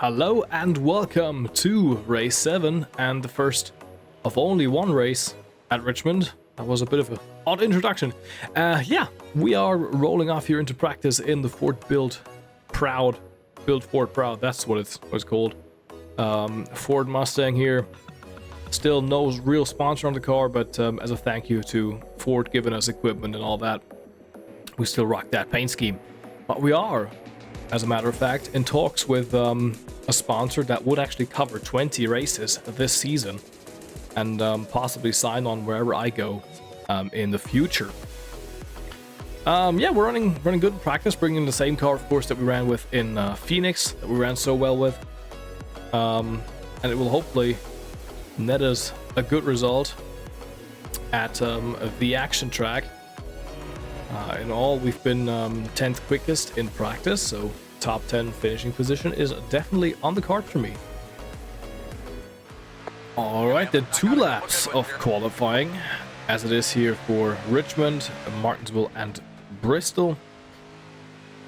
Hello and welcome to race 7 and the first of only one race at Richmond. That was a bit of an odd introduction. Yeah, we are rolling off here into practice in the Ford Build Ford Proud, that's what it's called. Ford Mustang here. Still no real sponsor on the car, but as a thank you to Ford giving us equipment and all that, we still rock that paint scheme. But we are, as a matter of fact, in talks with a sponsor that would actually cover 20 races this season and possibly sign on wherever I go in the future. Yeah, we're running good in practice, bringing the same car, of course, that we ran with in Phoenix, that we ran so well with. And it will hopefully net us a good result at the action track. In all, we've been 10th quickest in practice, so top 10 finishing position is definitely on the card for me. Alright, the 2 laps of qualifying, as it is here for Richmond, Martinsville and Bristol.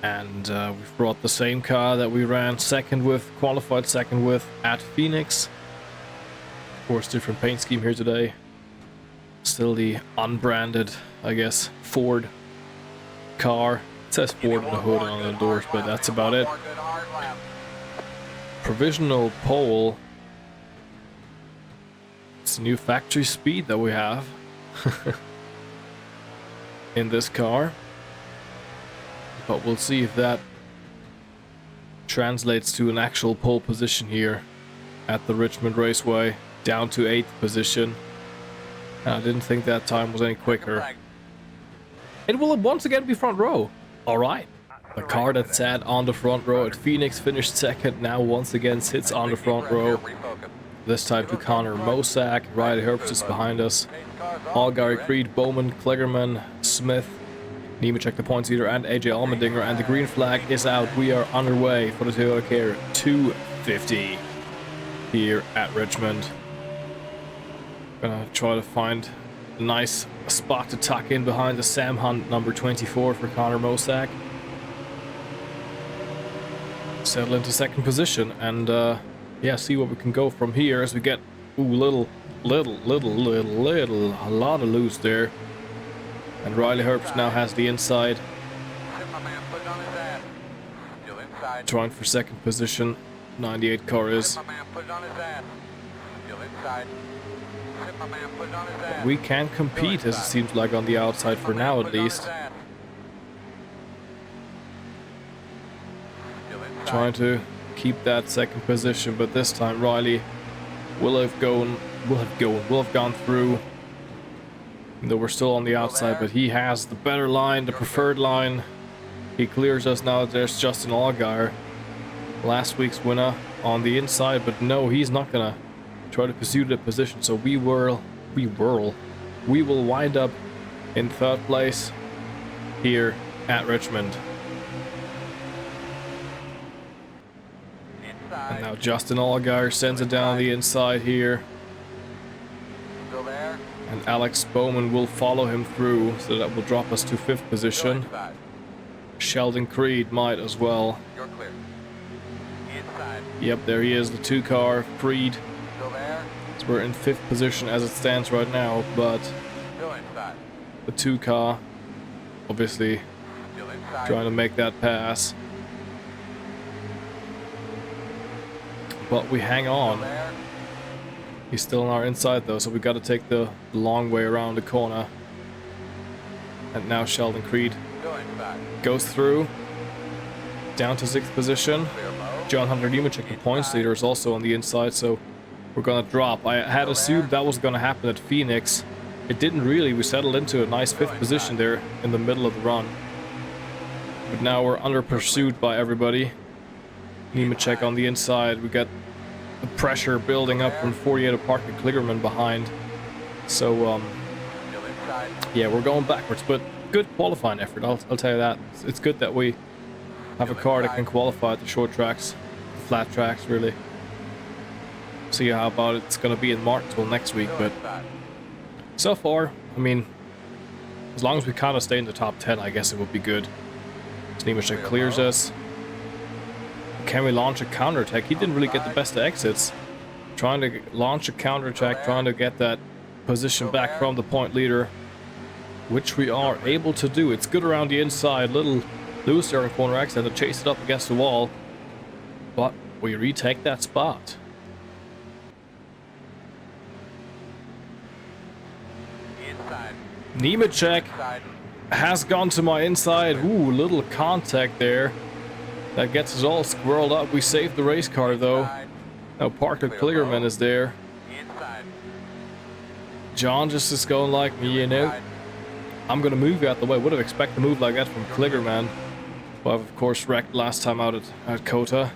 And we've brought the same car that we ran qualified second with at Phoenix. Of course, different paint scheme here today. Still the unbranded, I guess, Ford car. It says Ford on the hood and on the doors, but that's about it. Provisional pole. It's a new factory speed that we have in this car. But we'll see if that translates to an actual pole position here at the Richmond Raceway, down to 8th position. And I didn't think that time was any quicker. It will once again be front row. Alright. The car that sat on the front row at Phoenix finished second, now once again sits on the front row. This time to Connor Mosack. Riley Herbst is behind us. Allgaier, Creed, Bowman, Kligerman, Smith, Nemechek the points leader, and AJ Allmendinger. And the green flag is out. We are underway for the Toyota Care 250 here at Richmond. Gonna try to find a nice spot to tuck in behind the Sam Hunt number 24 for Connor Mosack. Settle into second position and yeah, see what we can go from here as we get a lot of loose there. And Riley Herbst now has the inside, trying for second position. 98 car is. We can compete, as it seems like, on the outside for now at least. Trying to keep that second position, but this time Riley will have gone through. Though we're still on the outside, but he has the better line, the preferred line. He clears us now. There's Justin Allgaier, last week's winner, on the inside, but no, he's not gonna try to pursue the position. So we will wind up in 3rd place here at Richmond. And now Justin Allgaier sends it down the inside here. And Alex Bowman will follow him through, so that will drop us to 5th position. Sheldon Creed might as well. Yep, there he is, the 2 car, Creed. So we're in 5th position as it stands right now, but the 2 car obviously trying to make that pass. But we hang on. He's still on our inside though, so we got to take the long way around the corner. And now Sheldon Creed goes through, down to 6th position. John Hunter Nemechek, the points leader, is also on the inside, so we're gonna drop. I had assumed that was gonna happen at Phoenix. It didn't really. We settled into a nice 5th position there in the middle of the run. But now we're under pursuit by everybody. Nemechek on the inside. We got the pressure building up from 48 apart and Kligerman behind. So yeah, we're going backwards, but good qualifying effort, I'll tell you that. It's good that we have a car that can qualify at the short tracks, the flat tracks, really. See how about it's going to be in Martinsville next week, but so far, I mean, as long as we kind of stay in the top 10, I guess it would be good. Nemechek clears us. can we launch a counterattack? He didn't really get the best of exits. Trying to launch a counterattack, trying to get that position back from the point leader, which we are able to do. It's good around the inside, little loose there in corner exit to chase it up against the wall, but we retake that spot. Nemecek has gone to my inside. Ooh, little contact there. That gets us all squirreled up. We saved the race car though. Now Parker Kligerman is there. John just is going like me, you know. I'm gonna move you out the way. Would have expected a move like that from Kligerman. But I've of course wrecked last time out at Kota.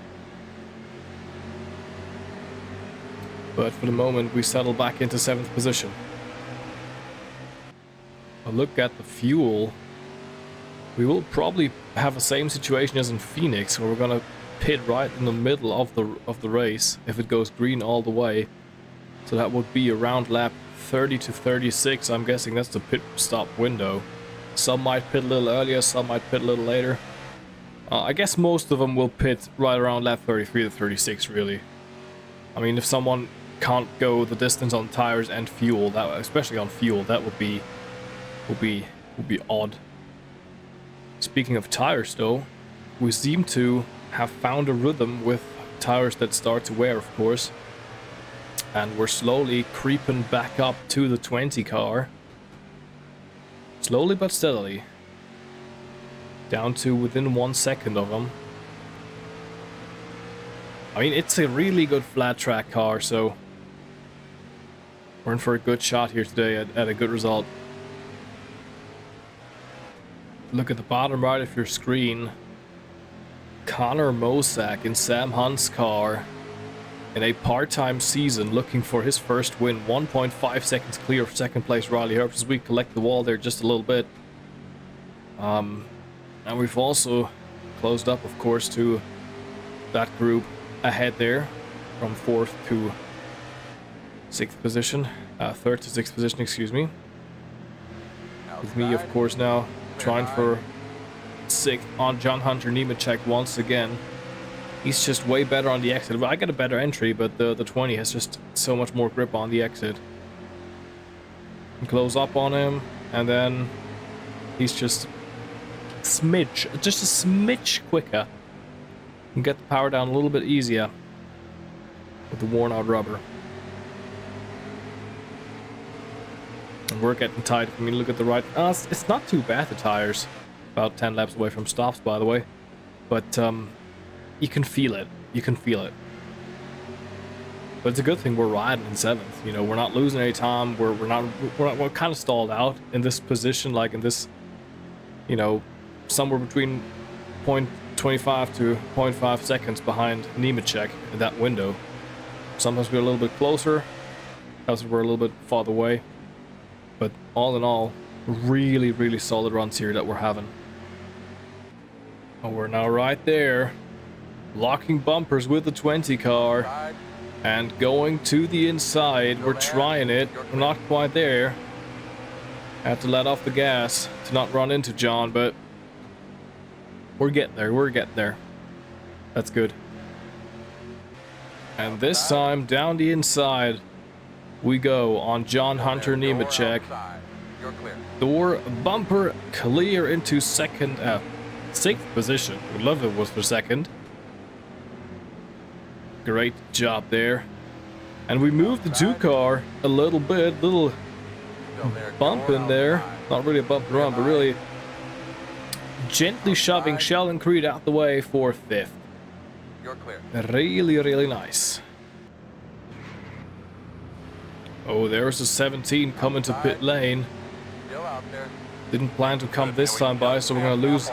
But for the moment we settle back into 7th position. A look at the fuel. We will probably have the same situation as in Phoenix, where we're gonna pit right in the middle of the race if it goes green all the way. So that would be around lap 30 to 36. I'm guessing that's the pit stop window. Some might pit a little earlier, some might pit a little later. I guess most of them will pit right around lap 33 to 36, really. I mean, if someone can't go the distance on tires and fuel, that especially on fuel, that would be odd. Speaking of tires though, we seem to have found a rhythm with tires that start to wear, of course. And we're slowly creeping back up to the 20 car. Slowly but steadily. Down to within 1 second of them. I mean, it's a really good flat track car, so we're in for a good shot here today at a good result. Look at the bottom right of your screen. Connor Mosak in Sam Hunt's car in a part-time season looking for his first win. 1.5 seconds clear of second place Riley Herbst as we collect the wall there just a little bit. And we've also closed up, of course, to that group ahead there from 4th to 6th position. 3rd to 6th position, excuse me. With me, of course, now trying for 6th on John Hunter Nemecek once again. He's just way better on the exit. Well, I get a better entry, but the 20 has just so much more grip on the exit. Close up on him, and then he's just a smidge quicker. And get the power down a little bit easier with the worn out rubber. And we're getting tight. I mean, look at the right. It's not too bad, the tires. About 10 laps away from stops, by the way. But you can feel it. You can feel it. But it's a good thing we're riding in 7th. You know, we're not losing any time. We're kind of stalled out in this position, like in this, you know, somewhere between 0.25 to 0.5 seconds behind Nemecek in that window. Sometimes we're a little bit closer. Sometimes we're a little bit farther away. But all in all, really, really solid runs here that we're having. And we're now right there, locking bumpers with the 20 car and going to the inside. We're trying it. We're not quite there. Have to let off the gas to not run into John, but we're getting there. We're getting there. That's good. And this time, down the inside we go on John Hunter Nemecek. Door bumper clear into 6th position. Would love if it was for 2nd. Great job there. And we moved the 2 car a little bit, little bump in there. Not really a bump and run, but really gently shoving Sheldon Creed out the way for 5th. Really, really nice. Oh, there's a 17 coming to pit lane. Didn't plan to come this time by, so we're going to lose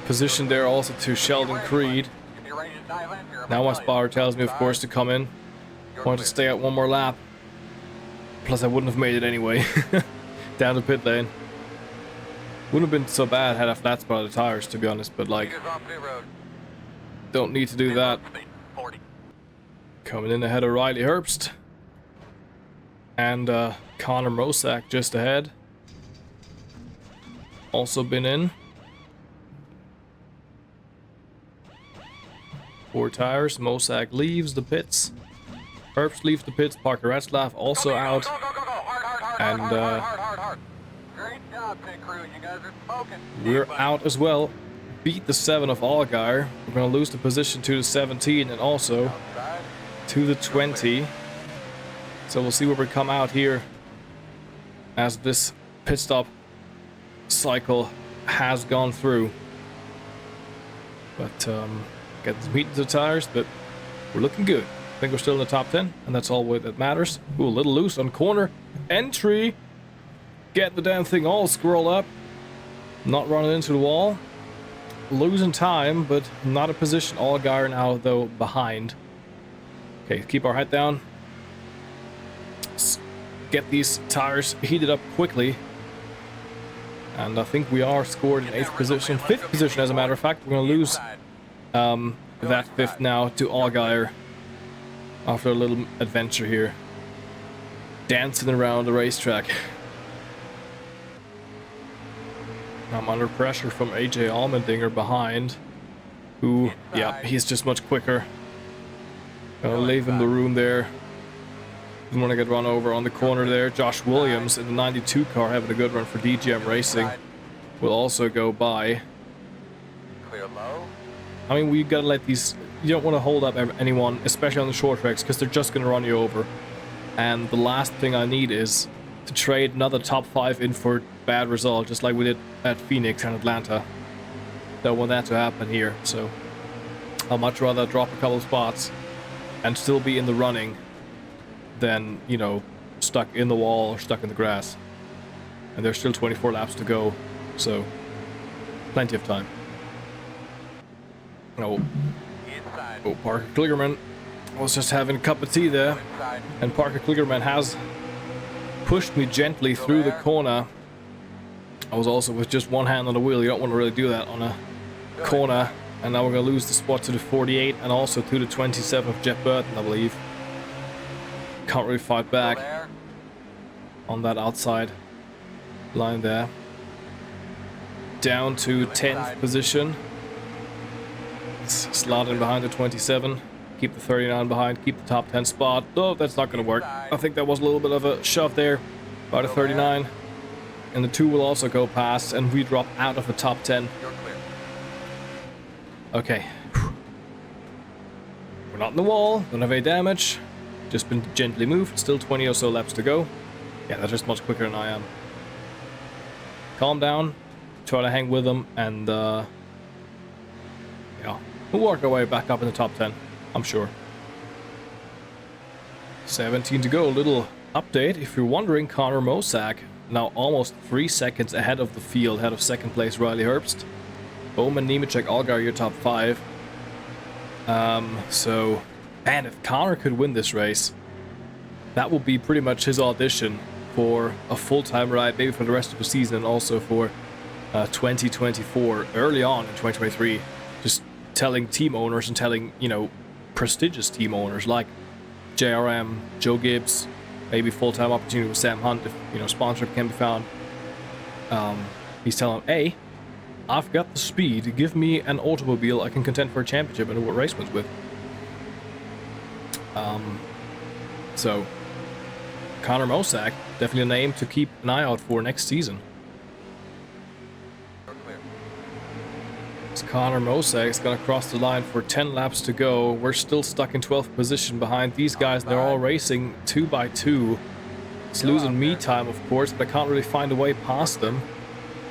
position there also to Sheldon Creed. Now my spotter tells me, of course, to come in. Want to stay out one more lap. Plus, I wouldn't have made it anyway. Down the pit lane. Wouldn't have been so bad had I flat spotted the tires, to be honest, but like, don't need to do that. Coming in ahead of Riley Herbst. And Connor Mosak just ahead. Also been in. 4 tires. Mosak leaves the pits. Herbst leaves the pits. Parker Retzlaff also out. And Great job, pit crew. You guys are smoking. we're out as well. Beat the 7 of Allgaier. We're going to lose the position to the 17 and also to the 20. So we'll see where we come out here as this pit stop cycle has gone through. But get the meat into the tires, but we're looking good. I think we're still in the top 10, and that's all that matters. Ooh, a little loose on corner entry. Get the damn thing all scroll up. Not running into the wall. Losing time, but not a position. Allgaier now, though, behind. Okay, keep our head down. Get these tires heated up quickly. And I think we are scored in 8th position. 5th position, as a matter of fact. We're going to lose that 5th now to Allgaier after a little adventure here. Dancing around the racetrack. I'm under pressure from AJ Allmendinger behind, who, yeah, he's just much quicker. Gonna leave him the room there. Didn't want to get run over on the corner there. Josh Williams in the 92 car having a good run for DGM Racing will also go by. Clear low. I mean, we gotta let these... You don't want to hold up anyone, especially on the short tracks, because they're just gonna run you over. And the last thing I need is to trade another top 5 in for bad result, just like we did at Phoenix and Atlanta. Don't want that to happen here, so I'd much rather drop a couple of spots and still be in the running than, you know, stuck in the wall or stuck in the grass. And there's still 24 laps to go, so plenty of time. Oh, Parker Kligerman was just having a cup of tea there, and Parker Kligerman has pushed me gently through the corner. I was also with just one hand on the wheel. You don't want to really do that on a corner. And now we're going to lose the spot to the 48 and also to the 27 of Jeff Burton, I believe. Can't really fight back on that outside line there. Down to 10th position. Slot in behind the 27. Keep the 39 behind. Keep the top 10 spot. Oh, that's not going to work. I think that was a little bit of a shove there by the 39. And the 2 will also go past, and we drop out of the top 10. Okay. We're not in the wall. Don't have any damage. Just been gently moved. Still 20 or so laps to go. Yeah, they're just much quicker than I am. Calm down. Try to hang with them, and yeah, we'll work our way back up in the top 10. I'm sure. 17 to go. Little update. If you're wondering, Connor Mosak now almost 3 seconds ahead of the field, ahead of second place Riley Herbst. Bowman, Nemechek, Allgaier, your top 5. So, man, if Connor could win this race, that would be pretty much his audition for a full-time ride, maybe for the rest of the season, and also for 2024, early on in 2023. Just telling team owners and telling, you know, prestigious team owners like JRM, Joe Gibbs, maybe full-time opportunity with Sam Hunt if, you know, sponsorship can be found. He's telling them, hey, I've got the speed, give me an automobile I can contend for a championship and what race wins with. So Connor Mosak, definitely a name to keep an eye out for next season. As Connor Mosak is going to cross the line for 10 laps to go. We're still stuck in 12th position behind these guys. They're all racing 2 by 2. It's losing me time, of course, but I can't really find a way past them.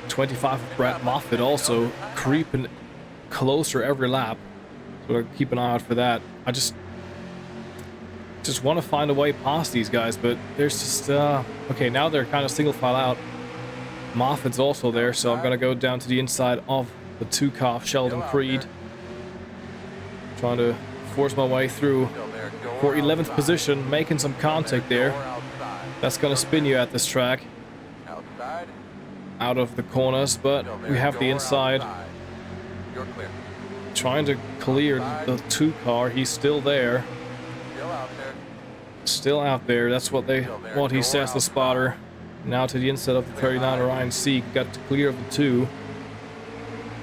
25 of Brett Moffitt also creeping closer every lap. So I'll keep an eye out for that. I just want to find a way past these guys, but there's just okay, now they're kind of single file out. Moffitt's also there, so I'm gonna go down to the inside of the 2-car Sheldon Creed, trying to force my way through for 11th position, making some contact there. That's gonna spin you at this track out of the corners, but we have the inside. Trying to clear the 2-car. He's still there. Still out there. That's what he says, the spotter. Now to the inside of the 39, Ryan Seek. Got to clear of the 2.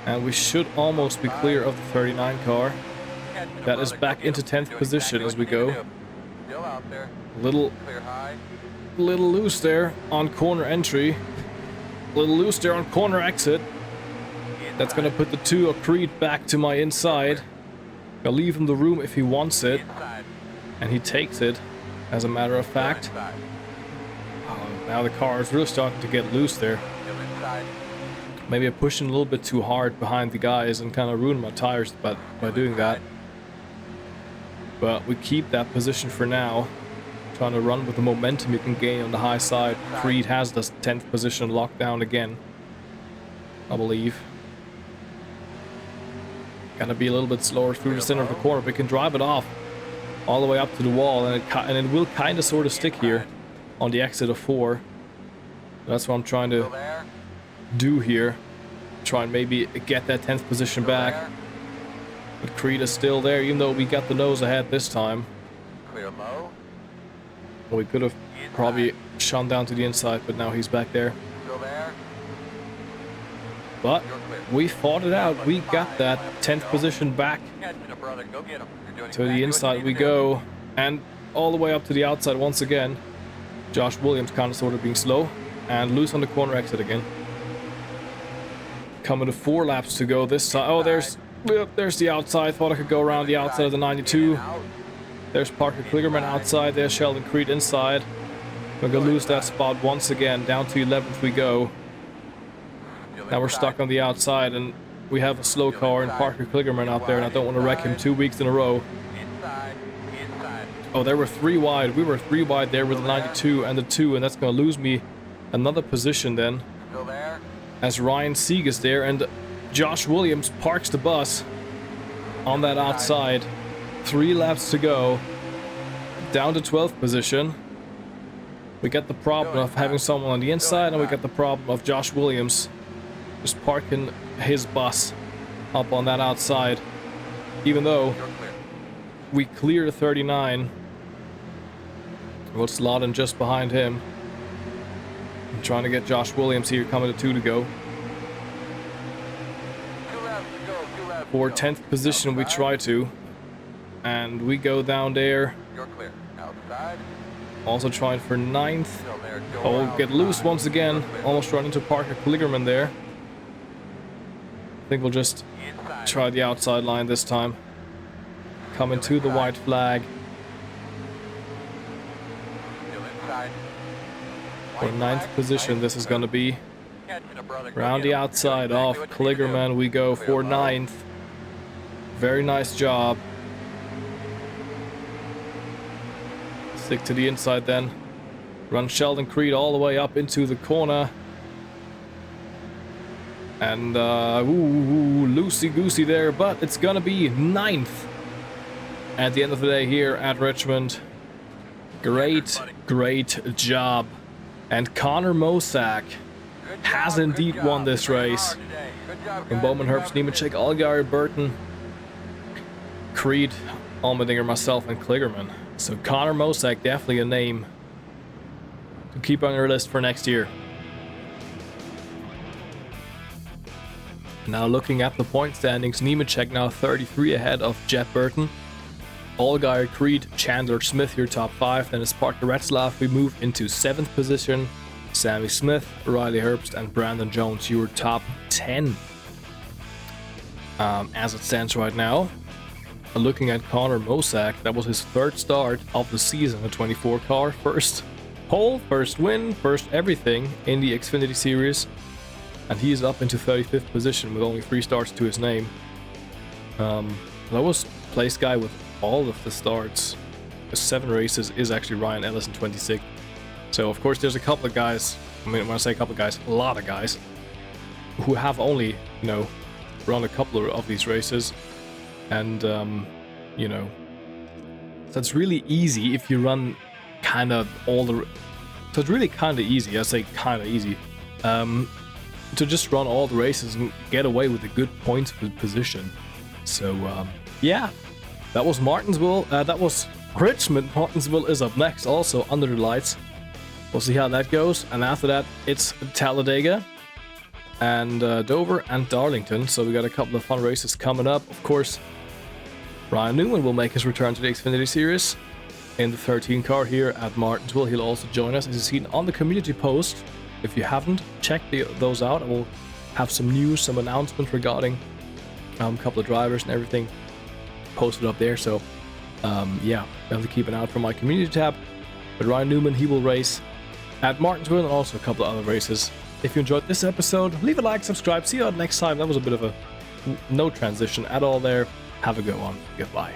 And we should almost be clear of the 39 car. that is back into 10th position as we go. Still out there. Little Clear high. loose there on corner entry. Little loose there on corner exit. That's gonna put the 2 of Creed back to my inside. I'll leave him the room if he wants it. Inside. And he takes it, as a matter of fact. Inside. Now the car is really starting to get loose there. Still inside. Maybe I'm pushing a little bit too hard behind the guys and kind of ruin my tires by doing that. But we keep that position for now. Trying to run with the momentum you can gain on the high side. Creed has the 10th position locked down again, I believe. Gotta be a little bit slower through the center of the corner. We can drive it off all the way up to the wall, and it will kind of sort of stick here on the exit of 4. That's what I'm trying Still to there. do here. Try and maybe get that 10th position Still back. there. But Creed is still there, even though we got the nose ahead this time. Clear low. We could have probably shone down to the inside, but now he's back there. Still there. But You're clear. we fought it out. We got that 10th position back. Catching it, brother. Go get him. You're doing To exactly the what inside you we need to do. go. And all the way up to the outside once again. Josh Williams kind of sort of being slow. And loose on the corner exit again. Coming to 4 laps to go this time. Oh, there's the outside. Thought I could go around the outside of the 92. Out. There's Parker Kligerman outside. There's Sheldon Creed inside. We're going to lose that spot once again. Down to 11th we go. Still Now we're inside. stuck on the outside, and we have a slow car and Parker Kligerman out there, and I don't want to wreck him 2 weeks in a row. Inside. Inside. Oh, there were 3 wide. We were 3 wide there with the 92 and the 2, and that's going to lose me another position then. Still there. As Ryan Sieg is there, and Josh Williams parks the bus on that outside. 3 laps to go. Down to 12th position. We got the problem of having someone on the inside, and we got the problem of Josh Williams just parking his bus up on that outside. Even though You're clear. we clear the 39. We'll slot in just behind him. I'm trying to get Josh Williams here, coming to 2 to go. 2 laps to go. 2 laps For to go. 10th position we Outside. try to. And we go down there. You're clear. Outside. Also trying for 9th. Still there. Door Oh, get loose outside. once again. You're clear. Almost run into Parker Kligerman there. I think we'll just Inside. try the outside line this time. Coming to the white flag. Still inside. For White 9th flag, position white this is flag. going to be. Catching it, brother. Go Round get the him. outside You're doing off exactly what you need to Kligerman. do. We go Clear for low. 9th. Very nice job. Stick to the inside then. Run Sheldon Creed all the way up into the corner. And, loosey-goosey there, but it's gonna be 9th at the end of the day here at Richmond. Great job. And Connor Mosack Good has job, indeed good won job. this You're working race. hard today. Good job, From guys. Bowman, Good Herbst, job. Nemechek, Allgaier, Burton, Creed, Allmendinger, myself, and Kligerman. So Connor Mosack, definitely a name to keep on your list for next year. Now looking at the point standings, Nemechek now 33 ahead of Jet Burton. Allgaier, Creed, Chandler, Smith your top 5. Then it's Parker Retzlaff. We move into 7th position. Sammy Smith, Riley Herbst, and Brandon Jones your top 10. As it stands right now, looking at Connor Mosack, that was his 3rd start of the season, a 24 car. First pole, first win, first everything in the Xfinity Series. And he is up into 35th position with only 3 starts to his name. Lowest place guy with all of the starts, 7 races, is actually Ryan Ellis in 26th. So of course there's a couple of guys, I mean when I say a couple of guys, a lot of guys, who have only, run a couple of these races. And, so it's really easy if you run kind of all the... So it's really kind of easy, I say kind of easy, to just run all the races and get away with a good points position. So, yeah, that was Martinsville. That was Richmond. Martinsville is up next, also under the lights. We'll see how that goes. And after that, it's Talladega and Dover and Darlington. So we got a couple of fun races coming up. Of course, Ryan Newman will make his return to the Xfinity Series in the 13 car here at Martinsville. He'll also join us, as you've seen on the community post. If you haven't, check those out. I will have some news, some announcements regarding a couple of drivers and everything posted up there. So yeah, you have to keep an eye out for my community tab. But Ryan Newman, he will race at Martinsville and also a couple of other races. If you enjoyed this episode, leave a like, subscribe. See you all next time. That was a bit of a no transition at all there. Have a good one. Goodbye.